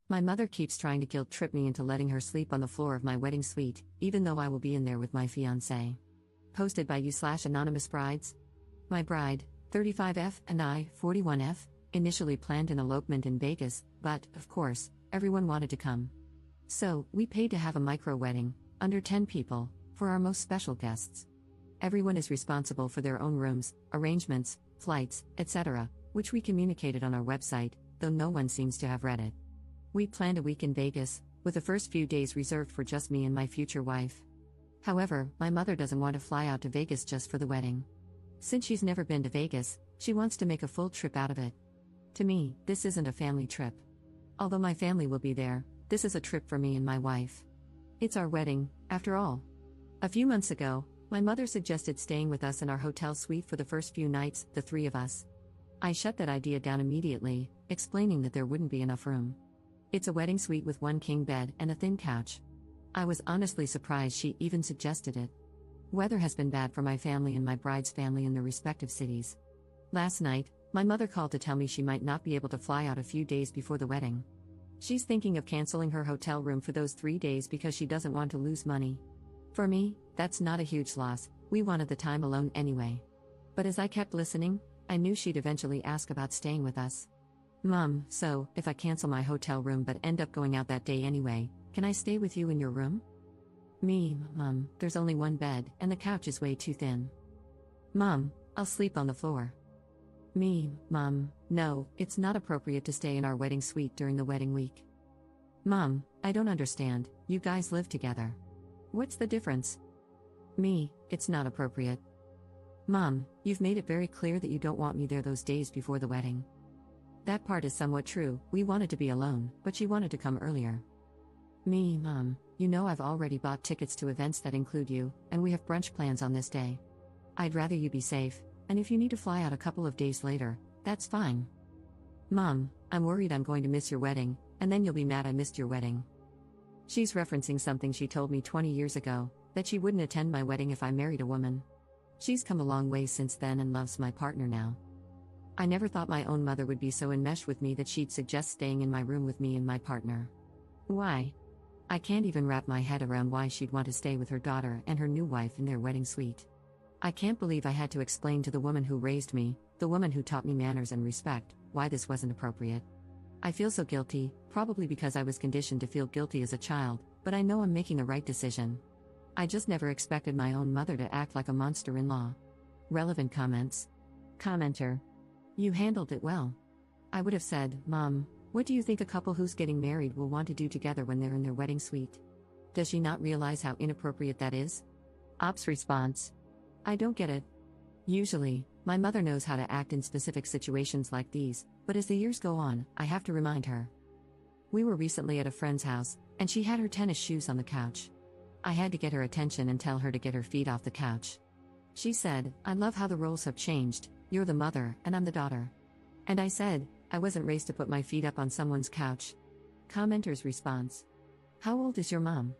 My mother keeps trying to guilt trip me into letting her sleep on the floor of my wedding suite, even though I will be in there with my fiancé. Posted by you/anonymous brides. My bride, 35F, and I, 41F, initially planned an elopement in Vegas, but, of course, everyone wanted to come. So, we paid to have a micro wedding, under 10 people, for our most special guests. Everyone is responsible for their own rooms, arrangements, flights, etc., which we communicated on our website, though no one seems to have read it. We planned a week in Vegas, with the first few days reserved for just me and my future wife. However, my mother doesn't want to fly out to Vegas just for the wedding. Since she's never been to Vegas, she wants to make a full trip out of it. To me, this isn't a family trip. Although my family will be there, this is a trip for me and my wife. It's our wedding, after all. A few months ago, my mother suggested staying with us in our hotel suite for the first few nights, the three of us. I shut that idea down immediately, explaining that there wouldn't be enough room. It's a wedding suite with one king bed and a thin couch. I was honestly surprised she even suggested it. Weather has been bad for my family and my bride's family in their respective cities. Last night, my mother called to tell me she might not be able to fly out a few days before the wedding. She's thinking of canceling her hotel room for those 3 days because she doesn't want to lose money. For me, that's not a huge loss, we wanted the time alone anyway. But as I kept listening, I knew she'd eventually ask about staying with us. Mom, so, if I cancel my hotel room but end up going out that day anyway, can I stay with you in your room? Me, Mom, there's only one bed, and the couch is way too thin. Mom, I'll sleep on the floor. Me, Mom, no, it's not appropriate to stay in our wedding suite during the wedding week. Mom, I don't understand, you guys live together. What's the difference? Me, it's not appropriate. Mom, you've made it very clear that you don't want me there those days before the wedding. That part is somewhat true, we wanted to be alone, but she wanted to come earlier. Me, Mom, you know I've already bought tickets to events that include you, and we have brunch plans on this day. I'd rather you be safe, and if you need to fly out a couple of days later, that's fine. Mom, I'm worried I'm going to miss your wedding, and then you'll be mad I missed your wedding. She's referencing something she told me 20 years ago, that she wouldn't attend my wedding if I married a woman. She's come a long way since then and loves my partner now. I never thought my own mother would be so enmeshed with me that she'd suggest staying in my room with me and my partner. Why? I can't even wrap my head around why she'd want to stay with her daughter and her new wife in their wedding suite. I can't believe I had to explain to the woman who raised me, the woman who taught me manners and respect, why this wasn't appropriate. I feel so guilty, probably because I was conditioned to feel guilty as a child, but I know I'm making the right decision. I just never expected my own mother to act like a monster-in-law. Relevant comments. Commenter. You handled it well. I would have said, Mom, what do you think a couple who's getting married will want to do together when they're in their wedding suite? Does she not realize how inappropriate that is? Ops response. I don't get it. Usually, my mother knows how to act in specific situations like these, but as the years go on, I have to remind her. We were recently at a friend's house, and she had her tennis shoes on the couch. I had to get her attention and tell her to get her feet off the couch. She said, I love how the roles have changed, you're the mother, and I'm the daughter. And I said, I wasn't raised to put my feet up on someone's couch. Commenter's response. How old is your mom?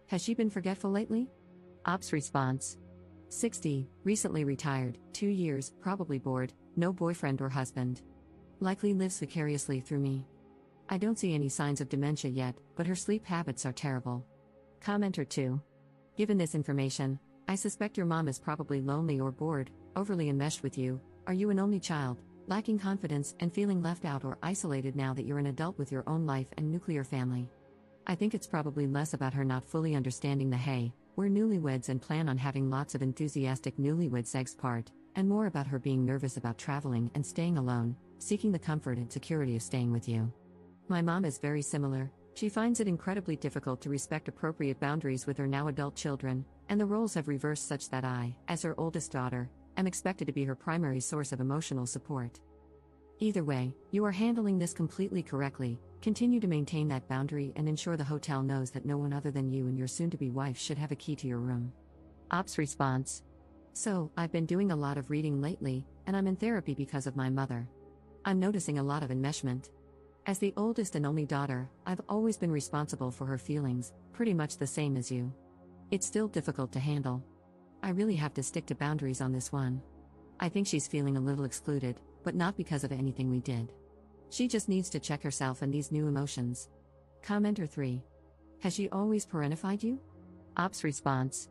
Has she been forgetful lately? Ops response. 60, recently retired, 2 years, probably bored, no boyfriend or husband. Likely lives vicariously through me. I don't see any signs of dementia yet, but her sleep habits are terrible. Commenter 2. Given this information, I suspect your mom is probably lonely or bored, overly enmeshed with you. Are you an only child, lacking confidence and feeling left out or isolated now that you're an adult with your own life and nuclear family? I think it's probably less about her not fully understanding the hey, we're newlyweds and plan on having lots of enthusiastic newlywed sex part, and more about her being nervous about traveling and staying alone, seeking the comfort and security of staying with you. My mom is very similar. She finds it incredibly difficult to respect appropriate boundaries with her now adult children, and the roles have reversed such that I, as her oldest daughter, am expected to be her primary source of emotional support. Either way, you are handling this completely correctly. Continue to maintain that boundary and ensure the hotel knows that no one other than you and your soon-to-be wife should have a key to your room. Ops response. So, I've been doing a lot of reading lately, and I'm in therapy because of my mother. I'm noticing a lot of enmeshment. As the oldest and only daughter, I've always been responsible for her feelings, pretty much the same as you. It's still difficult to handle. I really have to stick to boundaries on this one. I think she's feeling a little excluded, but not because of anything we did. She just needs to check herself and these new emotions. Commenter 3. Has she always parentified you? Ops response.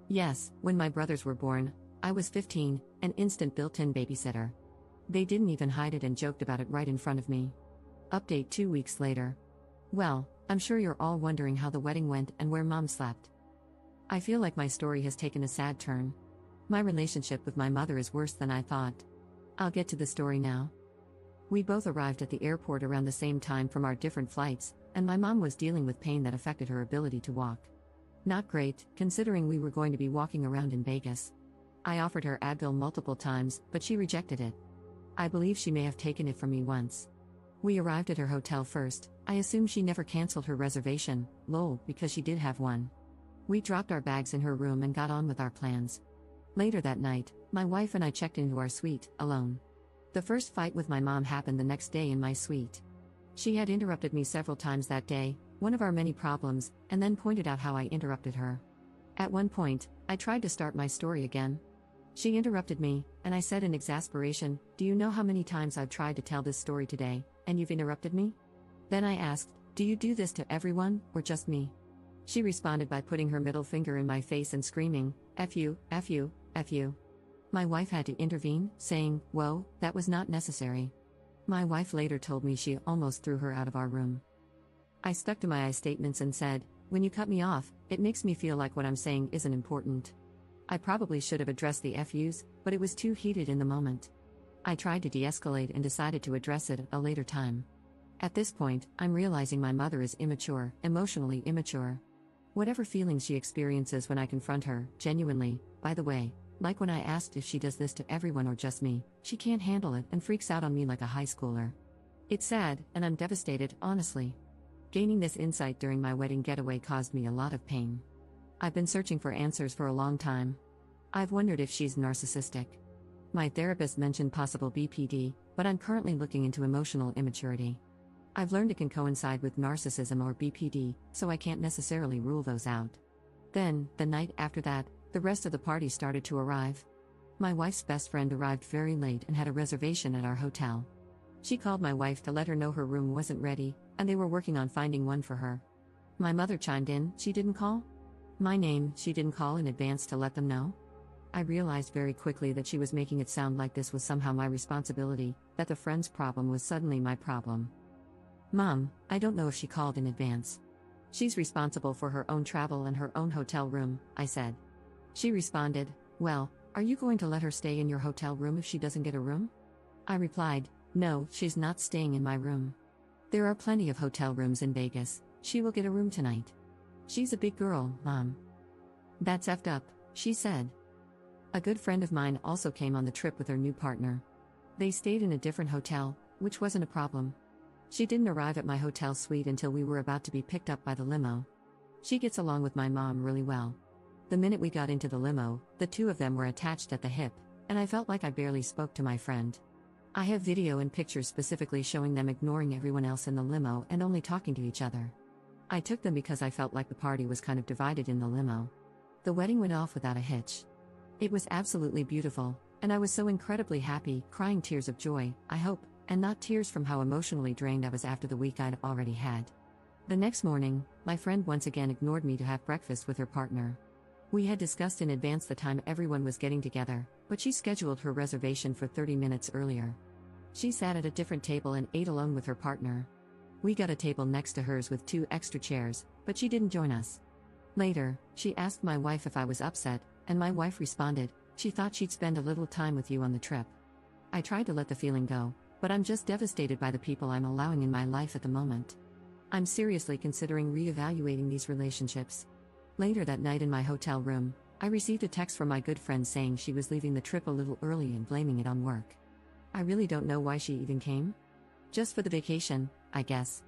Yes, when my brothers were born, I was 15, an instant built-in babysitter. They didn't even hide it and joked about it right in front of me. Update 2 weeks later. Well, I'm sure you're all wondering how the wedding went and where mom slept. I feel like my story has taken a sad turn. My relationship with my mother is worse than I thought. I'll get to the story now. We both arrived at the airport around the same time from our different flights, and my mom was dealing with pain that affected her ability to walk. Not great, considering we were going to be walking around in Vegas. I offered her Advil multiple times, but she rejected it. I believe she may have taken it from me once. We arrived at her hotel first. I assume she never canceled her reservation, lol, because she did have one. We dropped our bags in her room and got on with our plans. Later that night, my wife and I checked into our suite, alone. The first fight with my mom happened the next day in my suite. She had interrupted me several times that day, one of our many problems, and then pointed out how I interrupted her. At one point, I tried to start my story again. She interrupted me, and I said in exasperation, "Do you know how many times I've tried to tell this story today, and you've interrupted me?" Then I asked, "Do you do this to everyone, or just me?" She responded by putting her middle finger in my face and screaming, "F you, F you, F you." My wife had to intervene, saying, "Whoa, that was not necessary." My wife later told me she almost threw her out of our room. I stuck to my I statements and said, "When you cut me off, it makes me feel like what I'm saying isn't important." I probably should have addressed the FUs, but it was too heated in the moment. I tried to de-escalate and decided to address it at a later time. At this point, I'm realizing my mother is immature, emotionally immature. Whatever feelings she experiences when I confront her, genuinely, by the way, like when I asked if she does this to everyone or just me, she can't handle it and freaks out on me like a high schooler. It's sad, and I'm devastated, honestly. Gaining this insight during my wedding getaway caused me a lot of pain. I've been searching for answers for a long time. I've wondered if she's narcissistic. My therapist mentioned possible BPD, but I'm currently looking into emotional immaturity. I've learned it can coincide with narcissism or BPD, so I can't necessarily rule those out. Then, the night after that, the rest of the party started to arrive. My wife's best friend arrived very late and had a reservation at our hotel. She called my wife to let her know her room wasn't ready, and they were working on finding one for her. My mother chimed in, "She didn't call?" My name, she didn't call in advance to let them know? I realized very quickly that she was making it sound like this was somehow my responsibility, that the friend's problem was suddenly my problem. "Mom, I don't know if she called in advance. She's responsible for her own travel and her own hotel room," I said. She responded, "Well, are you going to let her stay in your hotel room if she doesn't get a room?" I replied, "No, she's not staying in my room. There are plenty of hotel rooms in Vegas. She will get a room tonight. She's a big girl, Mom." "That's effed up," she said. A good friend of mine also came on the trip with her new partner. They stayed in a different hotel, which wasn't a problem. She didn't arrive at my hotel suite until we were about to be picked up by the limo. She gets along with my mom really well. The minute we got into the limo, the two of them were attached at the hip, and I felt like I barely spoke to my friend. I have video and pictures specifically showing them ignoring everyone else in the limo and only talking to each other. I took them because I felt like the party was kind of divided in the limo. The wedding went off without a hitch. It was absolutely beautiful, and I was so incredibly happy, crying tears of joy, I hope, and not tears from how emotionally drained I was after the week I'd already had. The next morning, my friend once again ignored me to have breakfast with her partner. We had discussed in advance the time everyone was getting together, but she scheduled her reservation for 30 minutes earlier. She sat at a different table and ate alone with her partner. We got a table next to hers with 2 extra chairs, but she didn't join us. Later, she asked my wife if I was upset, and my wife responded, "She thought she'd spend a little time with you on the trip." I tried to let the feeling go, but I'm just devastated by the people I'm allowing in my life at the moment. I'm seriously considering reevaluating these relationships. Later that night in my hotel room, I received a text from my good friend saying she was leaving the trip a little early and blaming it on work. I really don't know why she even came. Just for the vacation, I guess.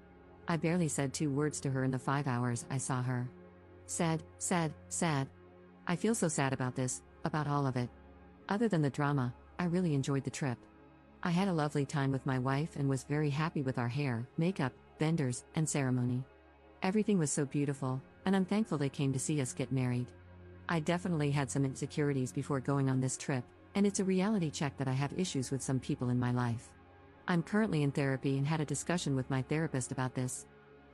I barely said 2 words to her in the 5 hours I saw her. Sad, sad, sad. I feel so sad about this, about all of it. Other than the drama, I really enjoyed the trip. I had a lovely time with my wife and was very happy with our hair, makeup, vendors, and ceremony. Everything was so beautiful, and I'm thankful they came to see us get married. I definitely had some insecurities before going on this trip, and it's a reality check that I have issues with some people in my life. I'm currently in therapy and had a discussion with my therapist about this.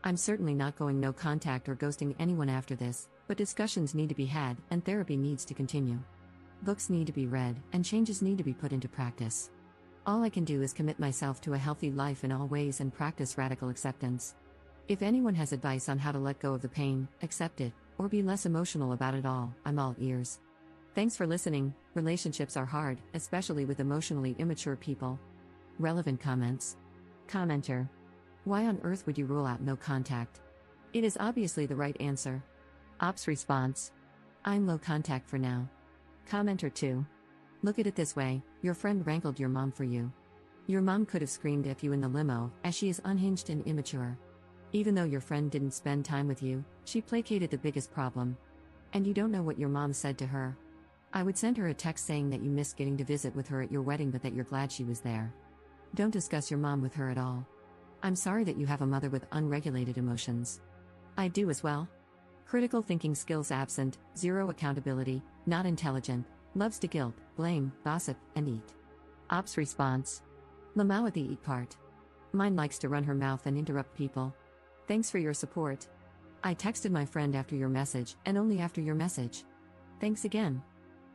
I'm certainly not going no contact or ghosting anyone after this, but discussions need to be had and therapy needs to continue. Books need to be read and changes need to be put into practice. All I can do is commit myself to a healthy life in all ways and practice radical acceptance. If anyone has advice on how to let go of the pain, accept it, or be less emotional about it all, I'm all ears. Thanks for listening. Relationships are hard, especially with emotionally immature people. Relevant comments. Commenter. Why on earth would you rule out no contact? It is obviously the right answer. Ops response. I'm low contact for now. Commenter 2. Look at it this way, your friend wrangled your mom for you. Your mom could have screamed at you in the limo, as she is unhinged and immature. Even though your friend didn't spend time with you, she placated the biggest problem. And you don't know what your mom said to her. I would send her a text saying that you missed getting to visit with her at your wedding but that you're glad she was there. Don't discuss your mom with her at all. I'm sorry that you have a mother with unregulated emotions. I do as well. Critical thinking skills absent, zero accountability, not intelligent, loves to guilt, blame, gossip, and eat. Ops response. Lamau at the eat part. Mine likes to run her mouth and interrupt people. Thanks for your support. I texted my friend after your message, and only after your message. Thanks again.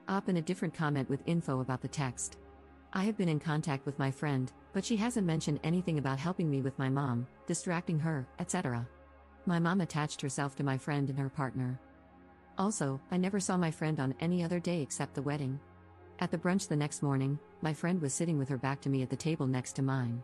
Op in a different comment with info about the text. I have been in contact with my friend, but she hasn't mentioned anything about helping me with my mom, distracting her, etc. My mom attached herself to my friend and her partner. Also, I never saw my friend on any other day except the wedding. At the brunch the next morning, my friend was sitting with her back to me at the table next to mine.